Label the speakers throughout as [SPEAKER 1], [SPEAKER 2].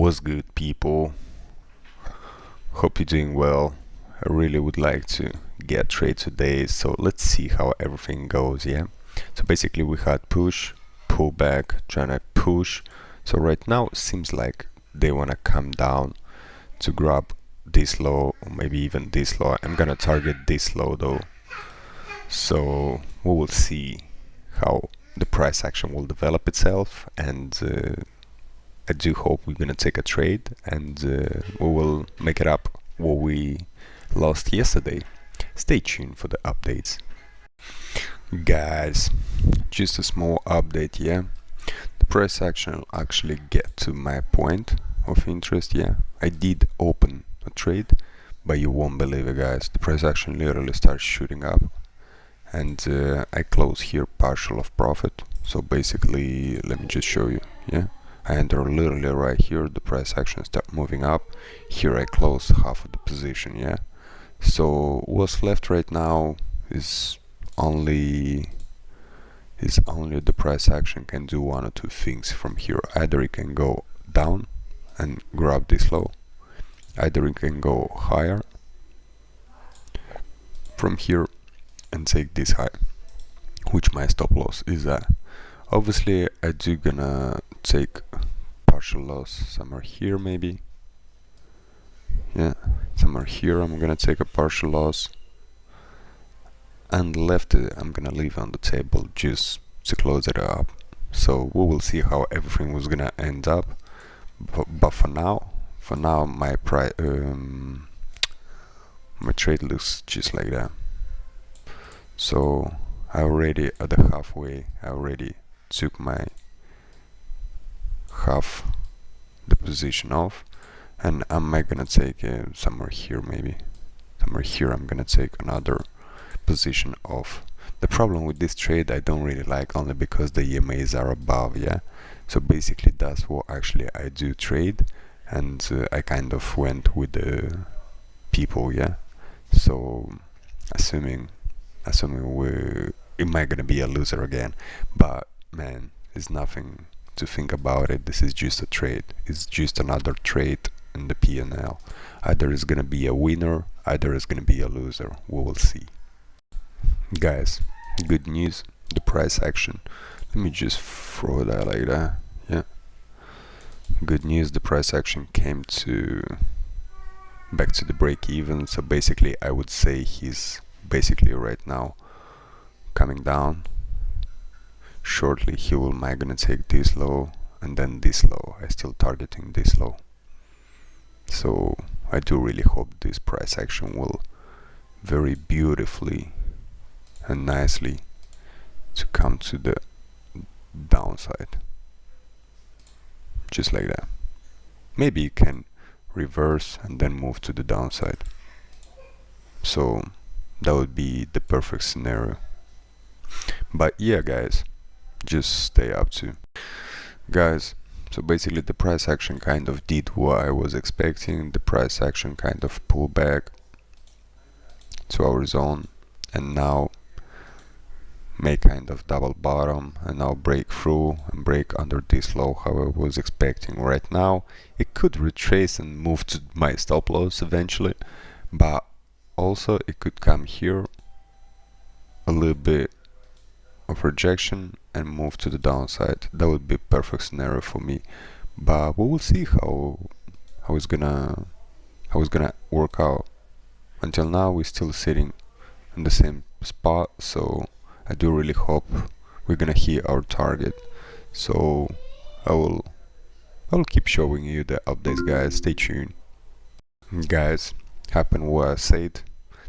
[SPEAKER 1] What's good, people? Hope you're doing well. I really would like to get a trade today, so let's see how everything goes. Yeah, so basically we had push, pull back, trying to push. So right now it seems like they want to come down to grab this low, or maybe even this low. I'm gonna target this low though, so we will see how the price action will develop itself, and I do hope we're gonna take a trade and we will make it up what we lost yesterday. Stay tuned for the updates. Guys, just a small update, yeah. The price action will actually get to my point of interest, yeah. I did open a trade, but you won't believe it, guys. The price action literally starts shooting up, and I close here partial of profit. So basically, let me just show you, yeah. I enter literally right here, the price action start moving up. Here I close half of the position, yeah. So what's left right now is only the price action can do one or two things from here. Either it can go down and grab this low, either it can go higher from here and take this high, which my stop loss is that. Obviously I do gonna take partial loss somewhere here, maybe, yeah, somewhere here I'm gonna take a partial loss, and left I'm gonna leave on the table just to close it up. So we will see how everything was gonna end up, but for now my my trade looks just like that. So I already at the halfway, I already took my half the position off, and am I gonna take somewhere here, maybe somewhere here I'm gonna take another position off. The problem with this trade I don't really like, only because the EMAs are above, yeah. So basically that's what actually I do trade, and I kind of went with the people, yeah. So assuming am I gonna be a loser again, but man, there's nothing to think about it. This is just a trade. It's just another trade in the P&L. Either it's gonna be a winner, either it's gonna be a loser. We will see. Guys, good news, the price action. Let me just throw that like that. Yeah. Good news, the price action came back to the break even. So basically I would say he's basically right now coming down. Shortly he will gonna take this low and then this low. I still targeting this low. So I do really hope this price action will very beautifully and nicely to come to the downside, just like that. Maybe you can reverse and then move to the downside. So that would be the perfect scenario. But yeah, guys, just stay up to. Guys, so basically the price action kind of did what I was expecting. The price action kind of pulled back to our zone, and now make kind of double bottom, and now break through and break under this low how I was expecting. Right now it could retrace and move to my stop loss eventually, but also it could come here a little bit of rejection and move to the downside. That would be a perfect scenario for me, but we will see how it's gonna work out. Until now we're still sitting in the same spot, so I do really hope we're gonna hit our target. So I will keep showing you the updates, guys. Stay tuned. Guys, happened what I said.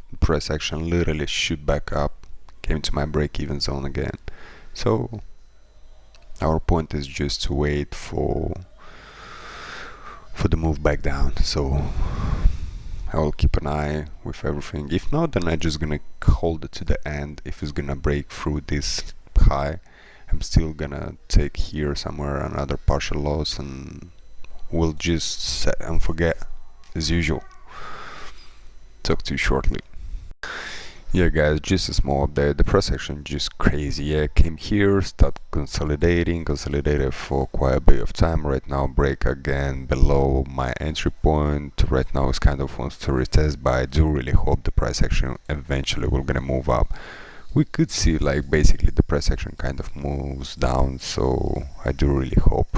[SPEAKER 1] The price action literally shoot back up, came to my break-even zone again. So our point is just to wait for the move back down. So I will keep an eye with everything. If not, then I'm just gonna hold it to the end. If it's gonna break through this high, I'm still gonna take here somewhere another partial loss, and we'll just set and forget as usual. Talk to you shortly. Yeah, guys, just a small update. The price action just crazy. Yeah, came here, start consolidated for quite a bit of time. Right now, break again below my entry point. Right now, it's kind of wants to retest, but I do really hope the price action eventually will gonna move up. We could see like basically the price action kind of moves down, so I do really hope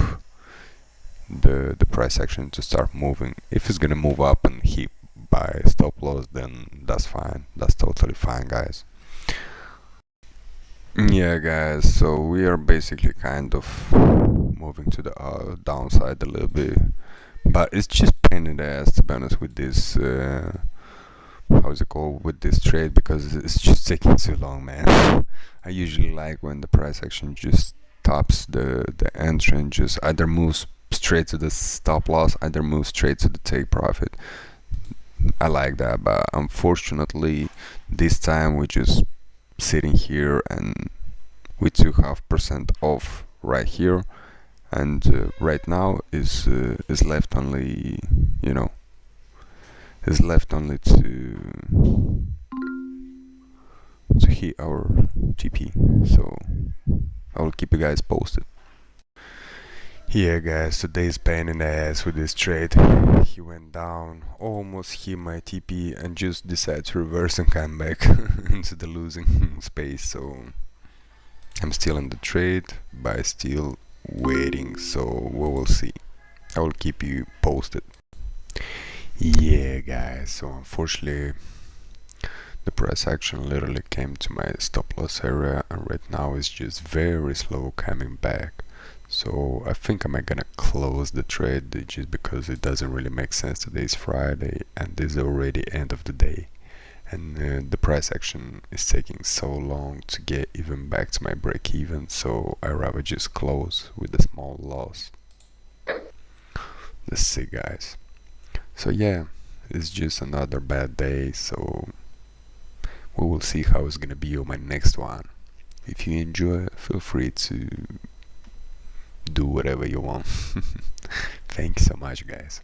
[SPEAKER 1] the price action to start moving. If it's gonna move up and hit by stop loss, then that's fine. That's totally fine, guys. Yeah, guys, so we are basically kind of moving to the downside a little bit, but it's just pain in the ass to be honest with this how's it called, with this trade, because it's just taking too long, man. I usually like when the price action just tops the entry and just either moves straight to the stop loss, either moves straight to the take profit. I like that, but unfortunately this time we just sitting here and we took 0.5% off right here, and right now is left only, you know, is left only to hit our TP. So I will keep you guys posted. Yeah, guys, today's pain in the ass with this trade. He went down, almost hit my TP, and just decided to reverse and come back into the losing space. So I'm still in the trade, but still waiting. So we will see. I will keep you posted. Yeah, guys. So unfortunately, the price action literally came to my stop loss area, and right now it's just very slow coming back. So I think I'm gonna close the trade just because it doesn't really make sense. Today is Friday and this is already end of the day, and the price action is taking so long to get even back to my break even, so I rather just close with a small loss. Let's see, guys. So yeah, it's just another bad day, so we will see how it's gonna be on my next one. If you enjoy, feel free to do whatever you want. Thank you so much, guys.